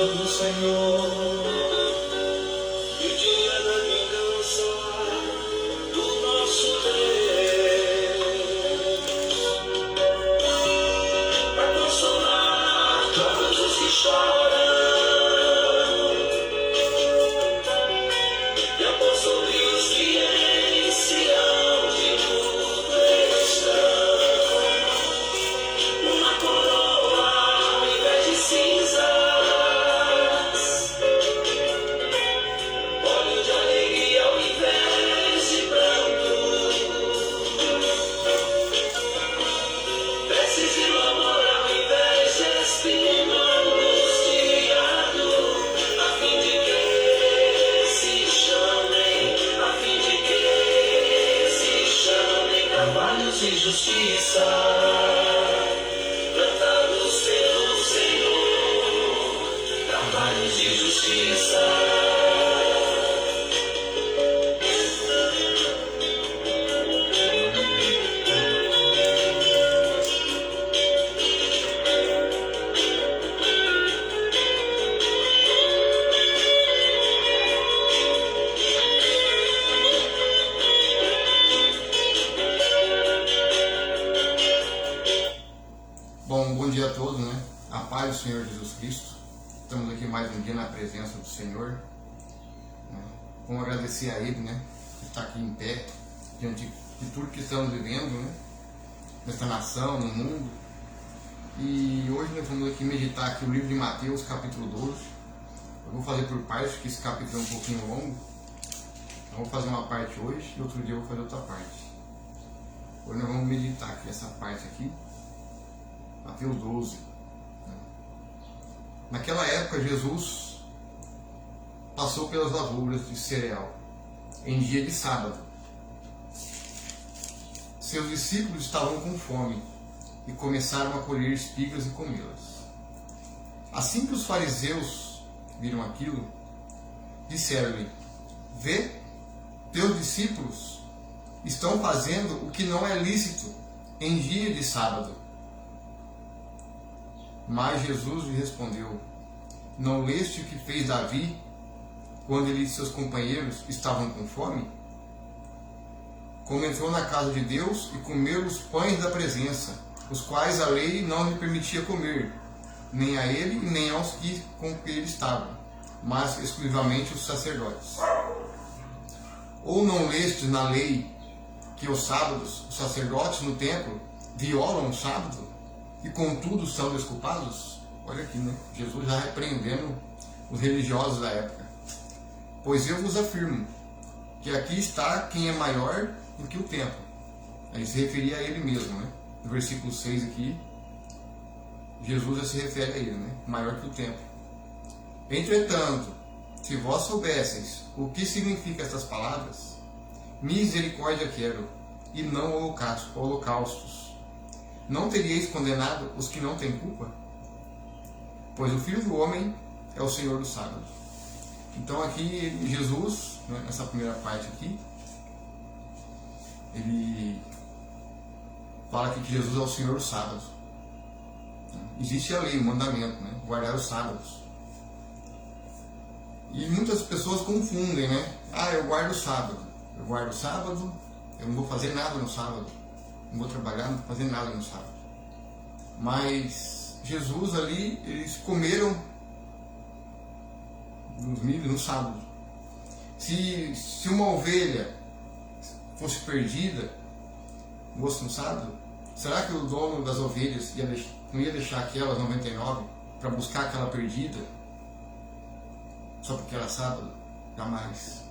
do Senhor, e o dia da vingança do nosso Deus, para consolar todos os que choram, e a pôr sobre os que em Sião de luto estão uma coroa ao invés de cinzas, óleo de alegria ao invés de pranto, vestes de louvor ao invés de espinho angustiado, a fim de que se chamem trabalhos de justiça, plantados pelo Senhor, trabalhos de justiça. Bom dia a todos, né? A paz do Senhor Jesus Cristo. Estamos aqui mais um dia na presença do Senhor, né? Vamos agradecer a Ele, né? Que está aqui em pé, diante de tudo que estamos vivendo, né? Nesta nação, no mundo. E hoje nós vamos aqui meditar aqui o livro de Mateus, capítulo 12. Eu vou fazer por partes, porque esse capítulo é um pouquinho longo. Eu vou fazer uma parte hoje e outro dia eu vou fazer outra parte. Hoje nós vamos meditar aqui essa parte aqui. Mateus 12. Naquela época, Jesus passou pelas lavouras de cereal em dia de sábado. Seus discípulos estavam com fome e começaram a colher espigas e comê-las. Assim que os fariseus viram aquilo, disseram-lhe: Vê, teus discípulos estão fazendo o que não é lícito em dia de sábado. Mas Jesus lhe respondeu: Não leste o que fez Davi, quando ele e seus companheiros estavam com fome? Como entrou na casa de Deus e comeu os pães da presença, os quais a lei não lhe permitia comer, nem a ele e nem aos que com ele estavam, mas exclusivamente os sacerdotes. Ou não leste na lei que aos sábados os sacerdotes no templo violam o sábado e contudo são desculpados? Olha aqui, né? Jesus já repreendendo os religiosos da época. Pois eu vos afirmo que aqui está quem é maior do que o templo. Ele se referia a ele mesmo, né? No versículo 6 aqui, Jesus já se refere a ele, né? Maior que o templo. Entretanto, se vós soubesseis o que significam estas palavras, misericórdia quero, e não holocaustos, não teríeis condenado os que não têm culpa? Pois o Filho do Homem é o Senhor do sábado. Então aqui Jesus, né, nessa primeira parte aqui, ele fala aqui que Jesus é o Senhor do sábado. Existe a lei, o mandamento, né, guardar os sábados. E muitas pessoas confundem, né? Ah, eu guardo o sábado. Eu guardo o sábado, eu não vou fazer nada no sábado. Não vou trabalhar, não vou fazer nada no sábado. Mas Jesus ali, eles comeram os milho no sábado. Se uma ovelha fosse perdida, fosse no sábado, será que o dono das ovelhas não ia deixar aquelas 99 para buscar aquela perdida só porque era sábado? Jamais.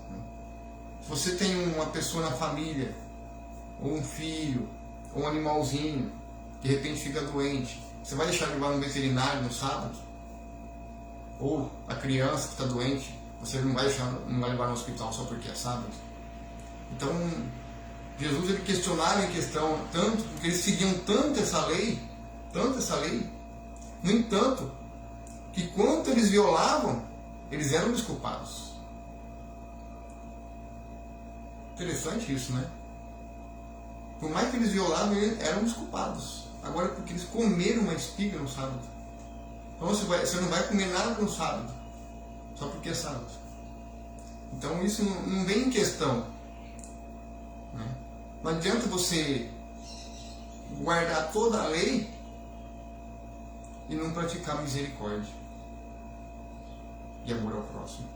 Se você tem uma pessoa na família, ou um filho, ou um animalzinho, que de repente fica doente, você vai deixar levar no veterinário no sábado? Ou a criança que está doente, você não vai levar no hospital só porque é sábado? Então, Jesus ele questionava em questão tanto, porque eles seguiam tanto essa lei, no entanto, que quanto eles violavam, eles eram desculpados. Interessante isso, né? Por mais que eles violavam, eles eram desculpados. Agora, porque eles comeram uma espiga no sábado. Então você não vai comer nada no sábado, só porque é sábado. Então isso não vem em questão. Né? Não adianta você guardar toda a lei e não praticar misericórdia e amor ao próximo.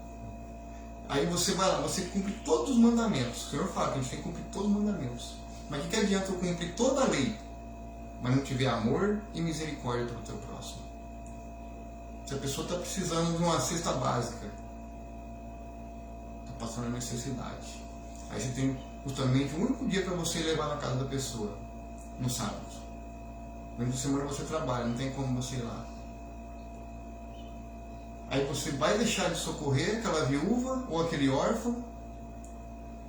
Aí você vai lá, você cumpre todos os mandamentos. O Senhor fala que a gente tem que cumprir todos os mandamentos. Mas o que adianta eu cumprir toda a lei, mas não tiver amor e misericórdia para o teu próximo? Se a pessoa está precisando de uma cesta básica, está passando necessidade, aí você tem justamente o único dia para você levar na casa da pessoa, no sábado. Durante a semana você trabalha, não tem como você ir lá. Aí você vai deixar de socorrer aquela viúva ou aquele órfão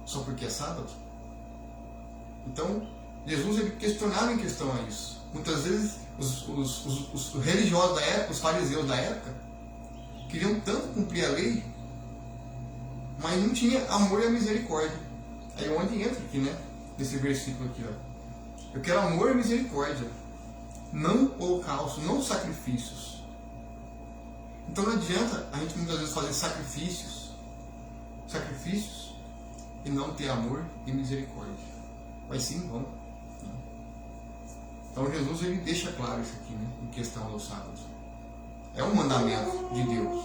só porque é sábado? Então, Jesus ele questionava em questão a isso. Muitas vezes os religiosos da época, os fariseus da época, queriam tanto cumprir a lei, mas não tinha amor e a misericórdia. Aí onde entra aqui, né? Nesse versículo aqui, ó. Eu quero amor e misericórdia, não holocausto, não sacrifícios. Então não adianta a gente muitas vezes fazer sacrifícios e não ter amor e misericórdia. Mas sim, vão. Então Jesus ele deixa claro isso aqui, né, em questão do sábado. É um mandamento de Deus.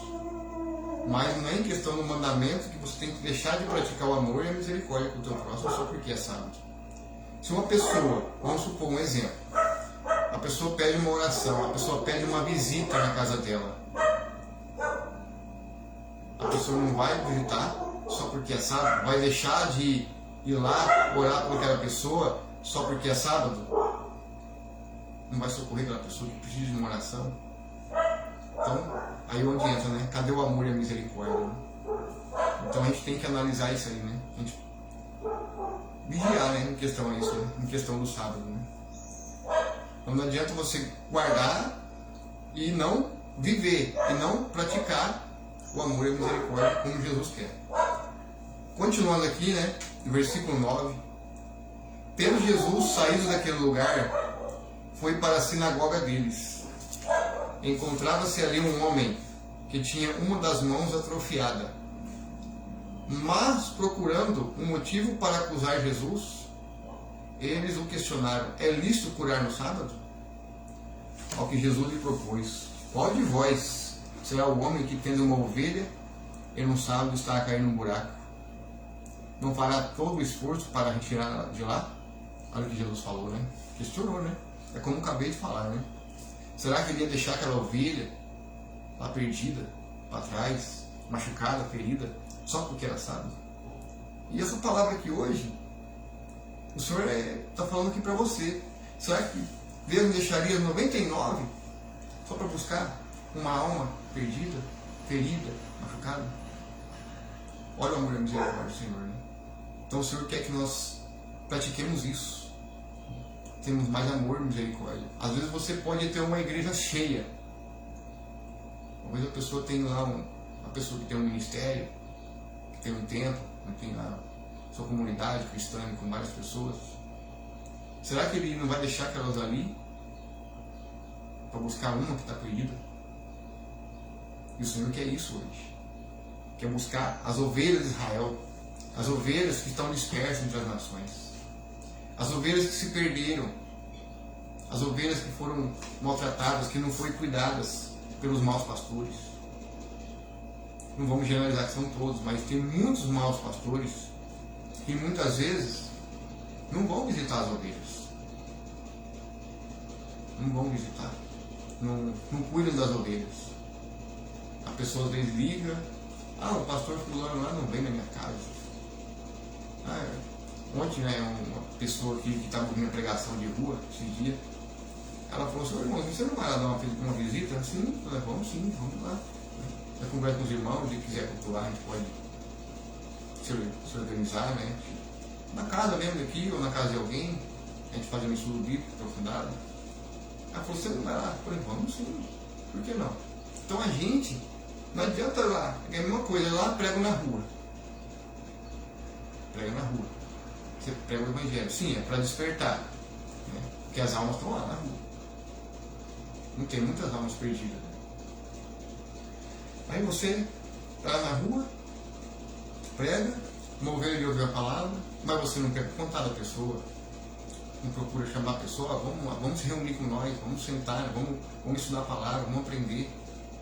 Mas não é em questão do mandamento que você tem que deixar de praticar o amor e a misericórdia com o teu próximo só porque é sábado. Se uma pessoa, vamos supor um exemplo, a pessoa pede uma oração, a pessoa pede uma visita na casa dela, a pessoa não vai visitar só porque é sábado? Vai deixar de ir lá orar por aquela pessoa só porque é sábado? Não vai socorrer aquela pessoa que precisa de uma oração? Então, aí onde entra, né? Cadê o amor e a misericórdia? Né? Então a gente tem que analisar isso aí, né? A gente vigiar, né? Em questão a isso, né? Em questão do sábado, né? Então não adianta você guardar e não viver, e não praticar o amor e a misericórdia como Jesus quer. Continuando aqui, né? No versículo 9. Tendo Jesus saído daquele lugar, foi para a sinagoga deles. Encontrava-se ali um homem que tinha uma das mãos atrofiada. Mas, procurando um motivo para acusar Jesus, eles o questionaram: é lícito curar no sábado? Ao que Jesus lhe propôs: qual de vós será o homem que, tendo uma ovelha, e no sábado está a cair num buraco? Não fará todo o esforço para retirá-la de lá? Olha o que Jesus falou, né? Questionou, né? É como eu acabei de falar, né? Será que ele ia deixar aquela ovelha lá perdida, para trás, machucada, ferida, só porque era sábado? E essa palavra aqui hoje, o Senhor está falando aqui para você. Será que Deus deixaria 99 só para buscar uma alma perdida, ferida, machucada? Olha o amor e a misericórdia do Senhor, né? Então o Senhor quer que nós pratiquemos isso. Temos mais amor e misericórdia. Às vezes você pode ter uma igreja cheia. Talvez a pessoa tenha lá uma pessoa que tem um ministério, que tem um templo, que tem lá sua comunidade cristã com várias pessoas. Será que ele não vai deixar aquelas ali para buscar uma que está perdida? E o Senhor quer isso hoje. Quer buscar as ovelhas de Israel, as ovelhas que estão dispersas entre as nações. As ovelhas que se perderam, as ovelhas que foram maltratadas, que não foram cuidadas pelos maus pastores. Não vamos generalizar que são todos, mas tem muitos maus pastores que muitas vezes não vão visitar as ovelhas. Não vão visitar. Não cuidam das ovelhas. A pessoa às vezes liga: o pastor fulano lá não vem na minha casa. Ontem, né, uma pessoa aqui que estava ouvindo a pregação de rua, esse dia, ela falou: senhor irmão, você não vai lá dar uma visita? Sim, eu falei: vamos sim, vamos lá. Eu converso com os irmãos, se quiser cultuar, a gente pode se organizar, né? Na casa mesmo aqui, ou na casa de alguém, a gente faz um estudo bíblico aprofundado. Ela falou: você não vai lá? Eu falei: vamos sim, por que não? Então a gente, não adianta lá, é a mesma coisa, lá prego na rua. Prega na rua. Você prega o evangelho. Sim, é para despertar, né? Porque as almas estão lá na rua. Não tem muitas almas perdidas. Aí você está na rua, prega, uma ovelha de ouvir a palavra, mas você não quer contar da pessoa, não procura chamar a pessoa, vamos se reunir com nós, vamos sentar, vamos estudar a palavra, vamos aprender,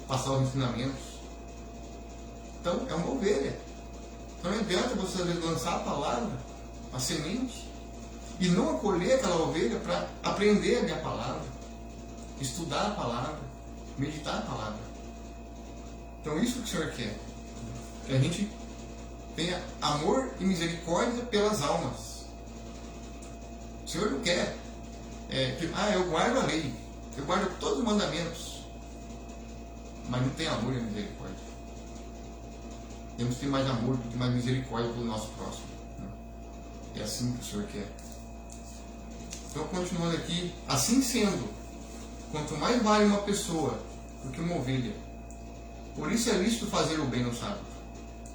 passar os ensinamentos. Então, é uma ovelha. Então não adianta você às vezes lançar a palavra, a semente, e não acolher aquela ovelha para aprender a minha palavra, estudar a palavra, meditar a palavra. Então isso que o Senhor quer. Que a gente tenha amor e misericórdia pelas almas. O Senhor não quer eu guardo a lei, eu guardo todos os mandamentos, mas não tem amor e misericórdia. Temos que ter mais amor do que mais misericórdia pelo nosso próximo. É assim que o Senhor quer. Então, continuando aqui, assim sendo, quanto mais vale uma pessoa do que uma ovelha, por isso é lícito fazer o bem no sábado.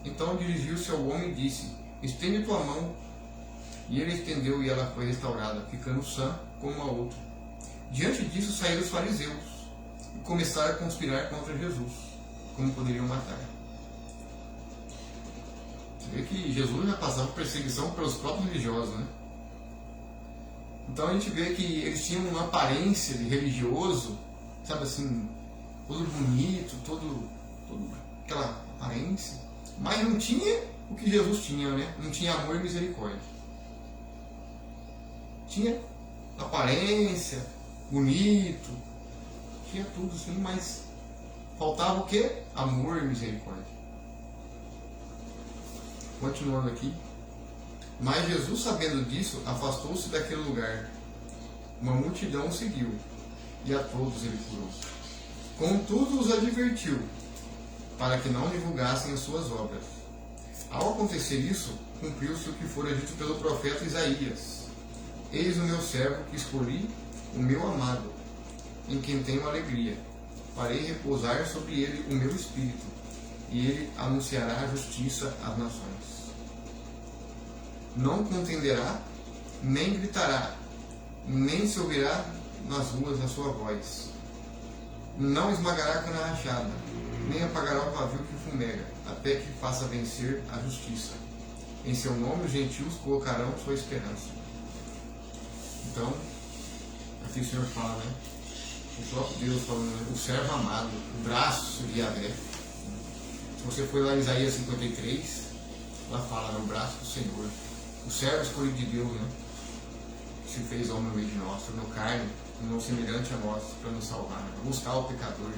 Então dirigiu-se ao homem e disse: estende tua mão. E ele estendeu e ela foi restaurada, ficando sã como a outra. Diante disso saíram os fariseus e começaram a conspirar contra Jesus, como poderiam matar. Você vê que Jesus já passava perseguição pelos próprios religiosos, né? Então a gente vê que eles tinham uma aparência de religioso, sabe assim, todo bonito, todo aquela aparência, mas não tinha o que Jesus tinha, né? Não tinha amor e misericórdia. Tinha aparência, bonito, tinha tudo assim, mas faltava o quê? Amor e misericórdia. Continuando aqui. Mas Jesus, sabendo disso, afastou-se daquele lugar. Uma multidão o seguiu, e a todos ele curou. Contudo os advertiu, para que não divulgassem as suas obras. Ao acontecer isso, cumpriu-se o que fora dito pelo profeta Isaías: eis o meu servo que escolhi, o meu amado, em quem tenho alegria. Farei repousar sobre ele o meu espírito, e ele anunciará a justiça às nações. Não contenderá, nem gritará, nem se ouvirá nas ruas a sua voz. Não esmagará a cana rachada, nem apagará o pavio que fumega, até que faça vencer a justiça. Em seu nome os gentios colocarão sua esperança. Então, aqui o Senhor fala, né? O próprio Deus falando, né? O servo amado, o braço de Yahvé. Se você for lá em Isaías 53, lá fala, no braço do Senhor. O servo escolhido de Deus, né? Se fez homem no meio de nós, tornou carne, tornou semelhante a nós, para nos salvar, né? Para buscar o pecador.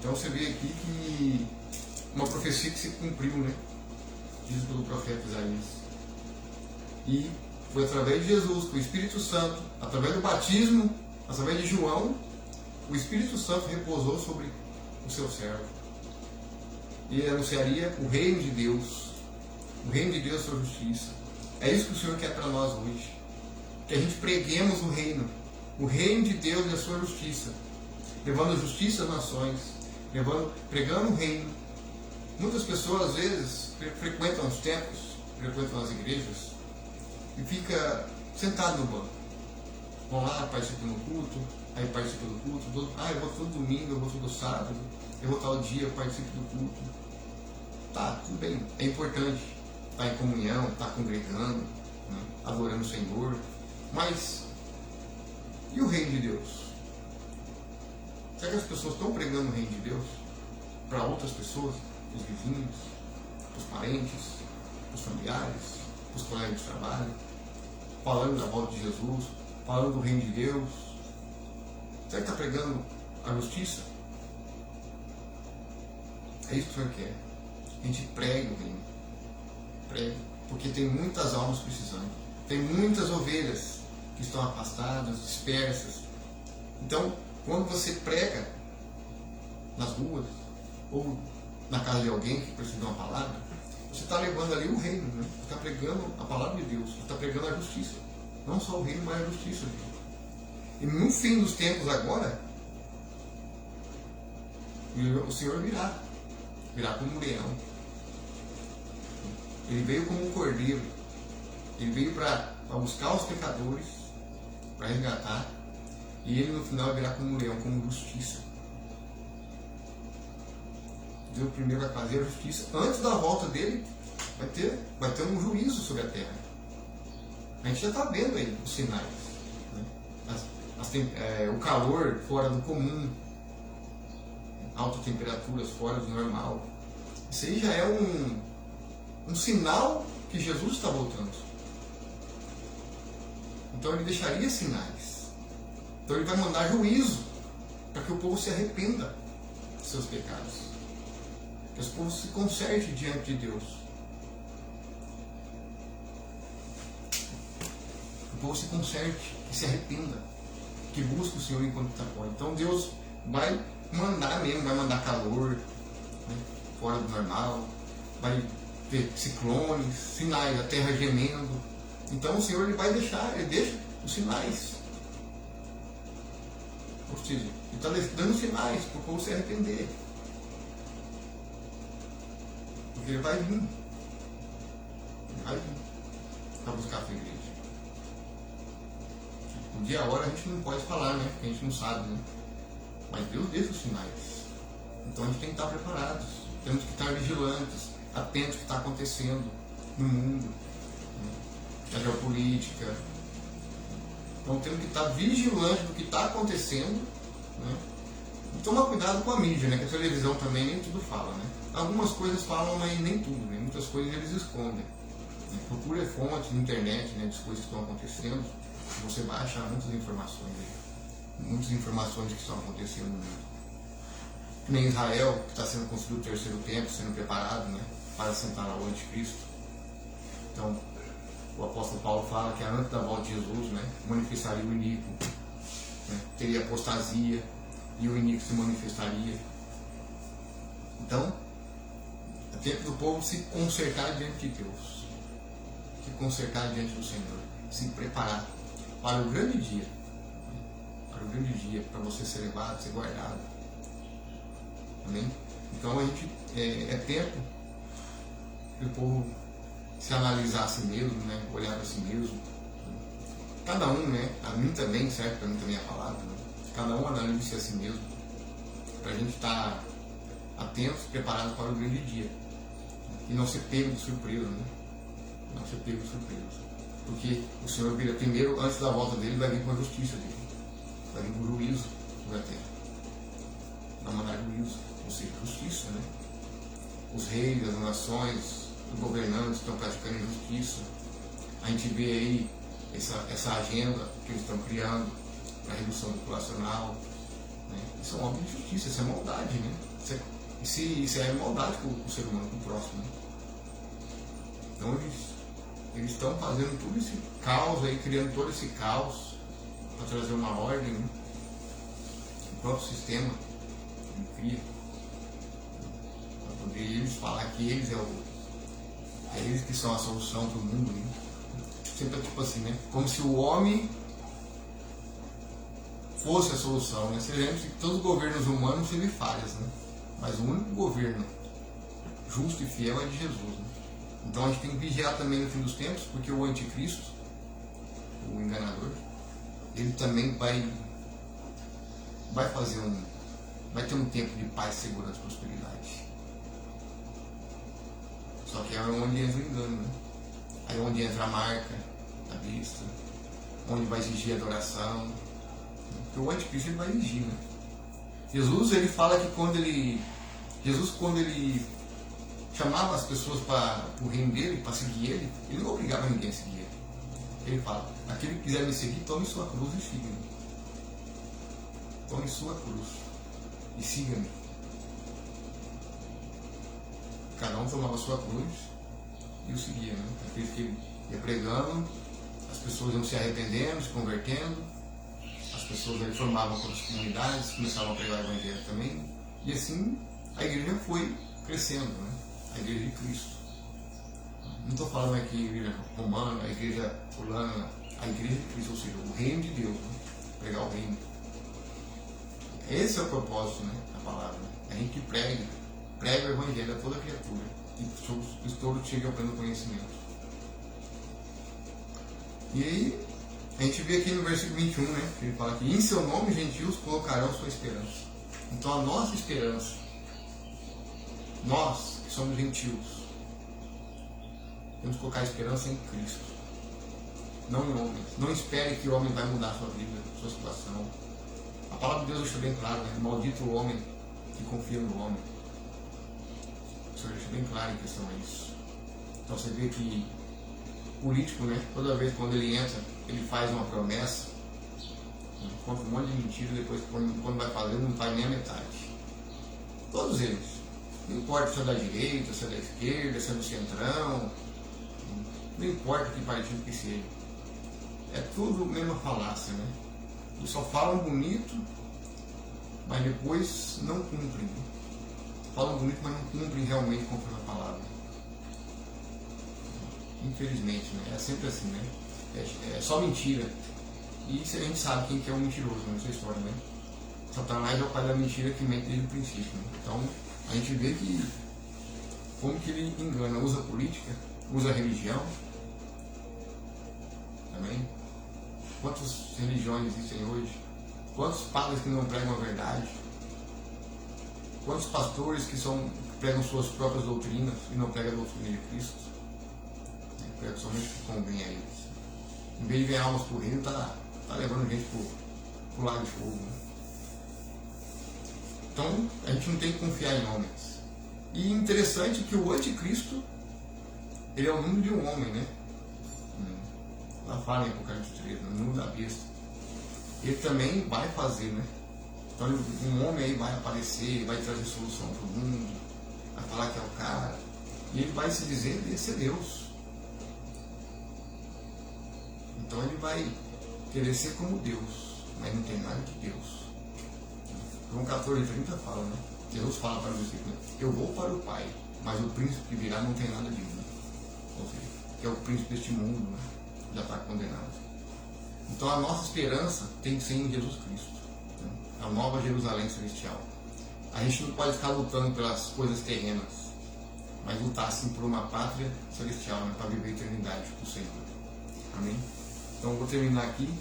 Então você vê aqui que uma profecia que se cumpriu, né? Diz pelo profeta Isaías. E foi através de Jesus, com o Espírito Santo, através do batismo, através de João, o Espírito Santo repousou sobre o seu servo. E ele anunciaria o reino de Deus. O reino de Deus, sua justiça. É isso que o Senhor quer para nós hoje. Que a gente preguemos o reino de Deus e a sua justiça, levando justiça às nações, pregando o reino. Muitas pessoas às vezes frequentam os templos, frequentam as igrejas e fica sentado no banco. Vão lá, participam do culto, aí participam do culto, eu vou todo domingo, eu vou todo sábado, eu vou tal dia, eu participo do culto. Tá, tudo bem, é importante estar em comunhão, estar congregando, né, adorando o Senhor, mas e o reino de Deus? Será que as pessoas estão pregando o reino de Deus para outras pessoas, os vizinhos, os parentes, os familiares, os colegas de trabalho, falando da volta de Jesus, falando do reino de Deus? Será que está pregando a justiça? É isso que o Senhor quer. A gente prega o reino. Prega. Porque tem muitas almas precisando. Tem muitas ovelhas que estão afastadas, dispersas. Então, quando você prega nas ruas, ou na casa de alguém que precisa de uma palavra, você está levando ali o reino, né? Você está pregando a palavra de Deus, você está pregando a justiça. Não só o reino, mas a justiça. E no fim dos tempos agora, o Senhor virá como um leão. Ele veio como um cordeiro. Ele veio para buscar os pecadores, para resgatar. E ele no final virá como um leão, como justiça. Deus primeiro vai fazer a justiça. Antes da volta dele, vai ter um juízo sobre a terra. A gente já está vendo aí os sinais. Né? O calor fora do comum, altas temperaturas fora do normal. Isso aí já é um sinal que Jesus está voltando. Então ele deixaria sinais. Então ele vai mandar juízo para que o povo se arrependa dos seus pecados. Que o povo se conserte diante de Deus. Que o povo se conserte e se arrependa. Que busque o Senhor enquanto está fora. Então Deus vai mandar mesmo, vai mandar calor, né, fora do normal, vai ter ciclones, sinais, a terra gemendo. Então o Senhor ele vai deixar, ele deixa os sinais. Ou seja, ele está dando sinais para o povo se arrepender. Porque ele vai vir. Ele vai vir para buscar a sua igreja. O dia e a hora a gente não pode falar, né? Porque a gente não sabe, né? Mas Deus deixa os sinais. Então a gente tem que estar preparados. Temos que estar vigilantes, atentos ao que está acontecendo no mundo, né? Na geopolítica. Então temos que estar vigilantes do que está acontecendo, né? E tomar cuidado com a mídia, né? Que a televisão também nem tudo fala, né? Algumas coisas falam, mas nem tudo, né? Muitas coisas eles escondem. Né? Procure fontes na internet, né? Das coisas que estão acontecendo. Você vai achar muitas informações aí. Muitas informações que estão acontecendo no mundo. Que nem Israel, que está sendo construído o terceiro templo, sendo preparado, né? Para sentar ao anticristo. Então, o apóstolo Paulo fala que antes da volta de Jesus, né, manifestaria o iníquo, né, teria apostasia e o iníquo se manifestaria. Então, é tempo do povo se consertar diante de Deus, se consertar diante do Senhor, se preparar para o grande dia, para o grande dia, para você ser levado, ser guardado. Amém? Então a gente é tempo que o povo se analisar a si mesmo, né? Olhar para si mesmo. Cada um, né? A mim também, certo? Para mim também é a palavra. Né? Cada um analise a si mesmo. Para a gente estar atentos, preparados para o grande dia. E não ser pego de surpresa, né? Não ser pego de surpresa. Porque o Senhor vira primeiro, antes da volta dele, vai vir com a justiça dele. Vai vir com o juízo sobre a terra. Vai mandar juízo, ou seja, justiça, né? Os reis, as nações, os governantes estão praticando injustiça. A gente vê aí essa agenda que eles estão criando para a redução populacional. Né? Isso é uma obra de justiça, isso é maldade, né? Isso é maldade com o ser humano, com o próximo. Né? Então eles estão fazendo todo esse caos aí, criando todo esse caos para trazer uma ordem, né? O próprio sistema ele cria. Para poder eles falar que eles é eles que são a solução para o mundo, né? Sempre é tipo assim, né? Como se o homem fosse a solução, né? Você lembra que todos os governos humanos têm falhas, né? Mas o único governo justo e fiel é de Jesus, né? Então a gente tem que vigiar também no fim dos tempos, porque o anticristo, o enganador, ele também vai ter um tempo de paz, segurança e prosperidade. Só que é onde entra o engano, né? Aí é onde entra a marca, a besta, onde vai exigir adoração. Porque o anticristo ele vai exigir, né? Jesus ele fala que quando ele chamava as pessoas para o reino dele, para seguir ele não obrigava ninguém a seguir ele. Ele fala, aquele que quiser me seguir, tome sua cruz e siga-me. Tome sua cruz e siga-me. Cada um tomava sua cruz e o seguia, né? Aquele que ia pregando, as pessoas iam se arrependendo, se convertendo, as pessoas aí formavam outras comunidades, começavam a pregar o evangelho também, e assim a igreja foi crescendo, né? A igreja de Cristo. Não estou falando aqui a igreja romana, a igreja fulana, a igreja de Cristo, ou seja, o reino de Deus, né? Pregar o reino. Esse é o propósito, né? Da palavra. A gente prega o evangelho a toda criatura e todos chegam ao pleno conhecimento. E aí a gente vê aqui no versículo 21, né? Que ele fala que em seu nome gentios colocarão sua esperança. Então a nossa esperança Nós, que somos gentios, temos que colocar a esperança em Cristo, não em homens. Não espere que o homem vai mudar a sua vida, a sua situação. A palavra de Deus deixa bem claro, né? Maldito o homem que confia no homem. O Senhor deixa bem claro em questão a isso. Então você vê que o político, né? Toda vez quando ele entra, ele faz uma promessa, conta um monte de mentira, depois quando vai fazer não faz nem a metade. Todos eles. Não importa se é da direita, se é da esquerda, se é do centrão, não importa que partido que seja. É tudo mesma falácia, né? Eles só falam bonito, mas depois não cumprem. Falam bonito, mas não cumprem realmente conforme a palavra. Infelizmente, né? É sempre assim, né? É só mentira. E isso a gente sabe quem que é o mentiroso nessa história, né? Satanás é o pai da mentira que mente desde o princípio. Né? Então, a gente vê que como que ele engana, usa política, usa religião. Também. Quantas religiões existem hoje? Quantos padres que não pregam a verdade? Quantos pastores que pregam suas próprias doutrinas e não pregam a doutrina de Cristo? Pregam somente o que convém a eles. Em vez de ganhar almas por reino, tá levando gente pro lago de fogo. Né? Então, a gente não tem que confiar em homens. E interessante que o anticristo, ele é o número de um homem, né? Lá fala em Apocalipse 3, no número da besta. Ele também vai fazer, né? Então, um homem aí vai aparecer, vai trazer solução para o mundo, vai falar que é o cara, e ele vai se dizer ser Deus. Então, ele vai querer ser como Deus, mas não tem nada de Deus. João 14:30 fala, né? Deus fala para os discípulos: eu vou para o Pai, mas o príncipe que virá não tem nada de mim. Ou seja, que é o príncipe deste mundo, né? Já está condenado. Então a nossa esperança tem que ser em Jesus Cristo, né? A nova Jerusalém celestial. A gente não pode ficar lutando pelas coisas terrenas, mas lutar assim por uma pátria celestial, né? Para viver a eternidade com o Senhor. Amém? Então eu vou terminar aqui.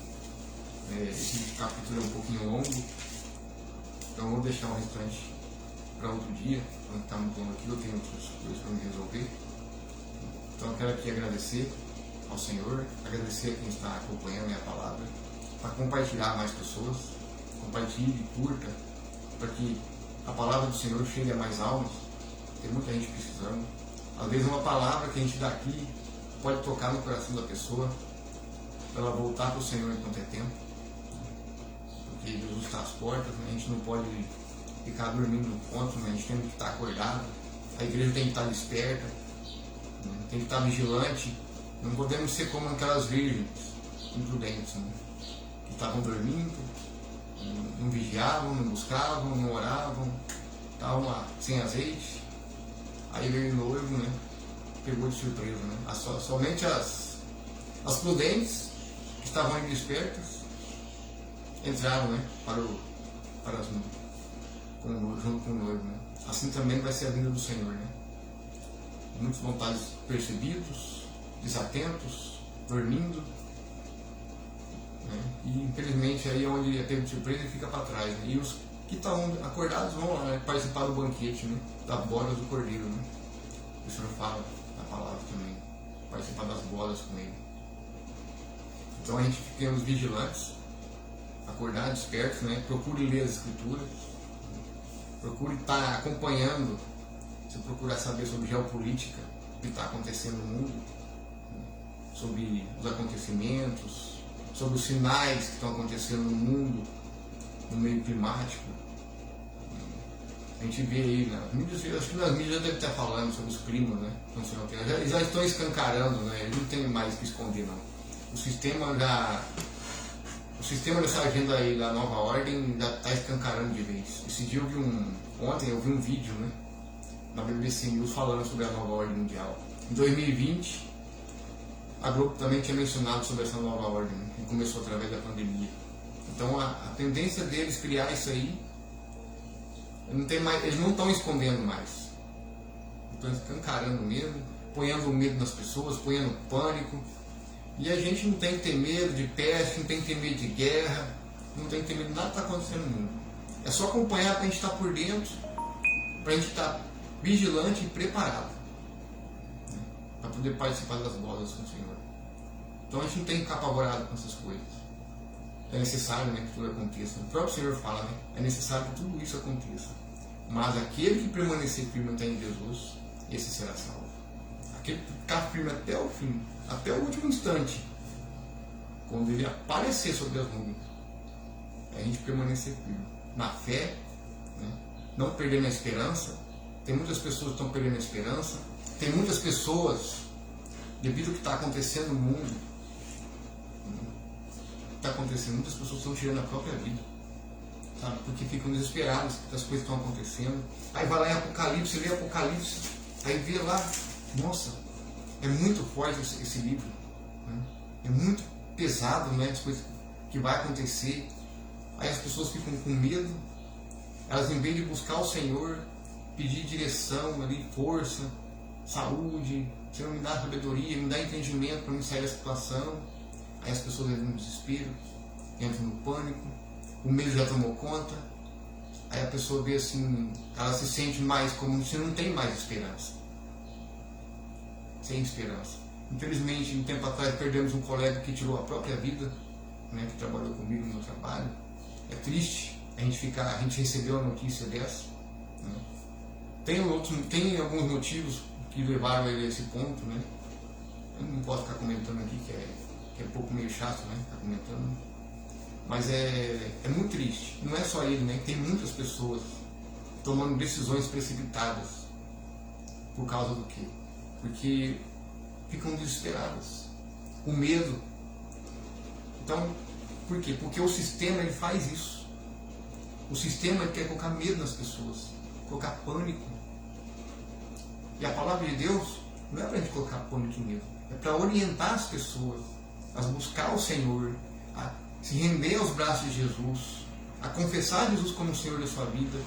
Esse capítulo é um pouquinho longo, então eu vou deixar o restante para outro dia. Quando está muito longo aqui, eu tenho outras coisas para me resolver. Então eu quero aqui agradecer ao Senhor, agradecer a quem está acompanhando a minha palavra, para compartilhar a mais pessoas, compartilhe, curta, para que a palavra do Senhor chegue a mais almas. Tem muita gente precisando. Às vezes uma palavra que a gente dá aqui pode tocar no coração da pessoa, para ela voltar para o Senhor enquanto é tempo. Porque Jesus está às portas, né? A gente não pode ficar dormindo no ponto, né? A gente tem que estar acordado, a igreja tem que estar desperta, né? Tem que estar vigilante. Não podemos ser como aquelas virgens imprudentes, né? Que estavam dormindo, não vigiavam, não buscavam, não oravam, estavam lá sem azeite. Aí veio o noivo, né? Pegou de surpresa, né? Somente as prudentes que estavam aí despertas entraram, né? Junto com o noivo, né? Assim também vai ser a vinda do Senhor, né? Muitos vão estar percebidos, desatentos, dormindo, né? E infelizmente aí é onde é pego de surpresa e fica para trás, né? E os que estão acordados vão lá, né? Participar do banquete, né? Das bodas do cordeiro, né? O Senhor fala na palavra também, participar das bodas com ele. Então a gente fiquemos vigilantes, acordados, espertos, né? Procure ler as escrituras, procure estar acompanhando. Se procurar saber sobre geopolítica, o que está acontecendo no mundo, sobre os acontecimentos, sobre os sinais que estão acontecendo no mundo, no meio climático. A gente vê aí nas mídias, acho que nas mídias já deve estar falando sobre os climas, né? Eles já estão escancarando, né? Eles não tem mais o que esconder, não. O sistema dessa agenda aí da nova ordem já está escancarando de vez. Esse dia ontem eu vi um vídeo, né? Na BBC News falando sobre a nova ordem mundial. Em 2020, a Globo também tinha mencionado sobre essa nova ordem, né, que começou através da pandemia. Então a tendência deles criar isso aí, eles não estão escondendo mais. Estão escancarando mesmo, ponhando medo nas pessoas, ponhando pânico. E a gente não tem que ter medo de peste, não tem que ter medo de guerra, não tem que ter medo de nada que está acontecendo no mundo. É só acompanhar para a gente estar por dentro, para a gente estar vigilante e preparado, né, para poder participar das bodas com o Senhor. Então a gente não tem que ficar apavorado com essas coisas. É necessário, né, que tudo aconteça. O próprio Senhor fala, né, é necessário que tudo isso aconteça. Mas aquele que permanecer firme até em Jesus, esse será salvo. Aquele que ficar firme até o fim, até o último instante, quando ele aparecer sobre as nuvens, é a gente permanecer firme na fé, né, não perdendo a esperança. Tem muitas pessoas que estão perdendo a esperança. Tem muitas pessoas, devido ao que está acontecendo no mundo, está acontecendo, muitas pessoas estão tirando a própria vida, sabe? Porque ficam desesperadas que as coisas estão acontecendo. Aí vai lá em Apocalipse, lê Apocalipse, aí vê lá, nossa, é muito forte esse livro, né? É muito pesado, né, as coisas que vai acontecer. Aí as pessoas ficam com medo, elas em vez de buscar o Senhor, pedir direção, ali, força, saúde, Senhor, me dá sabedoria, me dá entendimento para me sair da situação. Aí as pessoas entram no desespero, entram no pânico, o medo já tomou conta. Aí a pessoa vê assim, ela se sente mais como se não tem mais esperança. Sem esperança. Infelizmente, um tempo atrás perdemos um colega que tirou a própria vida, né, que trabalhou comigo no meu trabalho. É triste a gente recebeu a notícia dessa, né? Tem alguns motivos que levaram ele a esse ponto, né? Eu não posso ficar comentando aqui, que é um pouco meio chato, né, ficar comentando. Mas é muito triste. Não é só ele, né? Tem muitas pessoas tomando decisões precipitadas. Por causa do quê? Porque ficam desesperadas. O medo. Então, por quê? Porque o sistema ele faz isso. O sistema ele quer colocar medo nas pessoas, colocar pânico. E a palavra de Deus não é para a gente colocar pânico e medo, é para orientar as pessoas a buscar o Senhor, a se render aos braços de Jesus, a confessar Jesus como o Senhor da sua vida,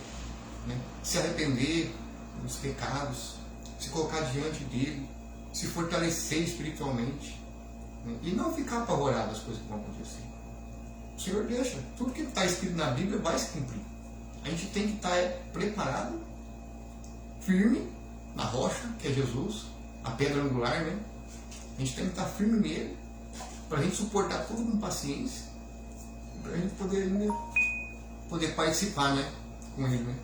né? Se arrepender dos pecados, se colocar diante dele, se fortalecer espiritualmente, né? E não ficar apavorado das coisas que vão acontecer. O Senhor deixa, tudo que está escrito na Bíblia vai se cumprir. A gente tem que estar preparado, firme na rocha, que é Jesus, a pedra angular, né? A gente tem que estar firme nele, para a gente suportar tudo com paciência, para a gente poder participar, né, com ele, né?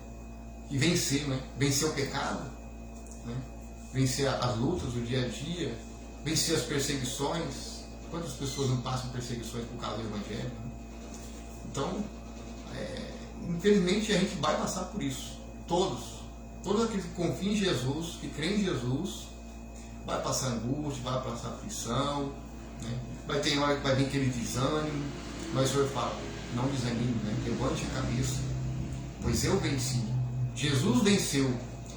E vencer, né? Vencer o pecado, né? Vencer as lutas do dia a dia, vencer as perseguições. Quantas pessoas não passam perseguições por causa do Evangelho, né? Então, infelizmente a gente vai passar por isso. Todos aqueles que confiam em Jesus, que creem em Jesus, vai passar angústia, vai passar aflição, né? Vai ter hora que vai vir aquele desânimo, mas o Senhor fala, não desanime, né? Levante a cabeça, pois eu venci. Jesus venceu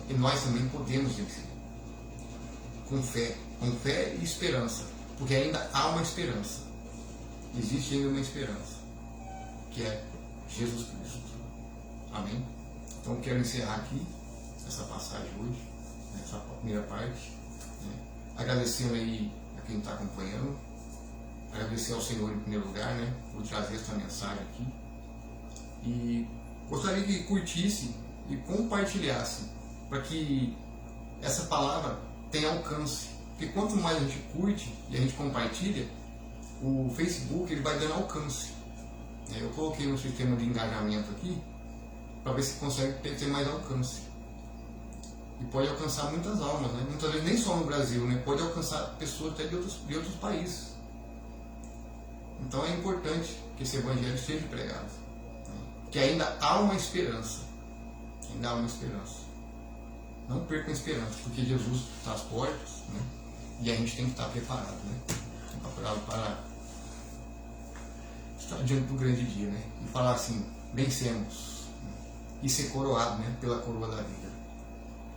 e nós também podemos vencer. Com fé e esperança, porque ainda há uma esperança. Existe ainda uma esperança, que é Jesus Cristo. Amém? Então eu quero encerrar aqui essa passagem hoje, essa primeira parte, né? Agradecendo aí a quem está acompanhando, agradecer ao Senhor em primeiro lugar, né, por trazer essa mensagem aqui, e gostaria que curtisse e compartilhasse para que essa palavra tenha alcance, porque quanto mais a gente curte e a gente compartilha, o Facebook ele vai dando alcance. Eu coloquei no sistema de engajamento aqui para ver se consegue ter mais alcance. E pode alcançar muitas almas, né? Muitas vezes nem só no Brasil, né? Pode alcançar pessoas até de outros países. Então é importante que esse Evangelho seja pregado, né? Que ainda há uma esperança. Ainda há uma esperança. Não percam a esperança, porque Jesus está às portas, né? E a gente tem que estar preparado, né? Preparado para estar diante do grande dia, né? E falar assim, vencemos, né? E ser coroado, né, pela coroa da vida.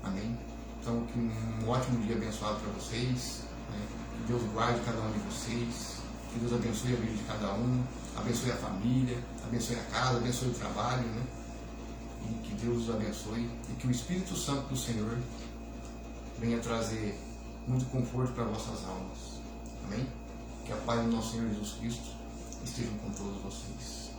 Amém? Então, que um ótimo dia abençoado para vocês, né? Que Deus guarde cada um de vocês, que Deus abençoe a vida de cada um, abençoe a família, abençoe a casa, abençoe o trabalho, né? E que Deus os abençoe e que o Espírito Santo do Senhor venha trazer muito conforto para vossas almas. Amém? Que a paz do nosso Senhor Jesus Cristo esteja com todos vocês.